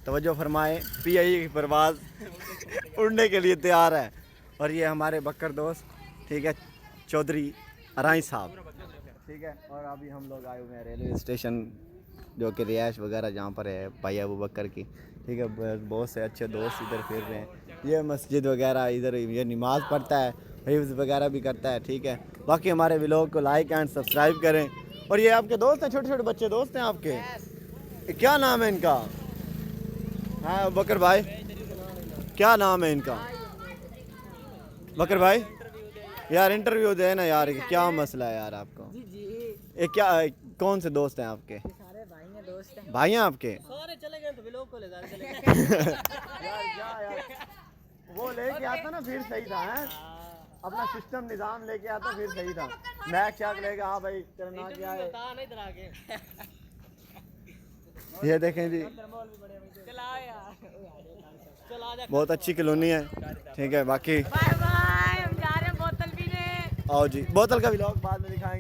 तवज्जो फरमाए, PI की परवाज़ उड़ने के लिए तैयार है। और ये हमारे बकर दोस्त, ठीक है, चौधरी अराई साहब, ठीक है। और अभी हम लोग आए हुए हैं रेलवे स्टेशन, जो कि रिहाइश वगैरह जहाँ पर है भाई अबू बकर की, ठीक है। बहुत से अच्छे दोस्त इधर फिर रहे हैं। ये मस्जिद वगैरह इधर, ये नमाज़ पढ़ता है, हिफ्ज़ वगैरह भी करता है, ठीक है। बाकी हमारे व्लॉग को लाइक एंड सब्सक्राइब करें। और ये आपके दोस्त हैं, छोटे छोटे बच्चे दोस्त हैं आपके, क्या नाम है इनका? हाँ बकर भाई, क्या नाम है इनका? बकर भाई यार इंटरव्यू दे ना यार, क्या मसला है यार आपको? ये क्या, कौन से दोस्त हैं आपके? सारे भाई हैं, दोस्त हैं। भाई हैं आपके? सारे चले गए तो व्लॉग को ले जा चले यार वो लेके आता ना फिर सही था, हैं? अपना सिस्टम निज़ाम लेके आता फिर सही था। मैच क्या लेगा? हाँ भाई तेरा नाम क्या है? ये देखें जी, बहुत अच्छी कॉलोनी है, ठीक है। बाकी बाय बाय, हम जा रहे हैं बोतल पीने। आओ जी, बोतल का व्लॉग बाद में दिखाएंगे।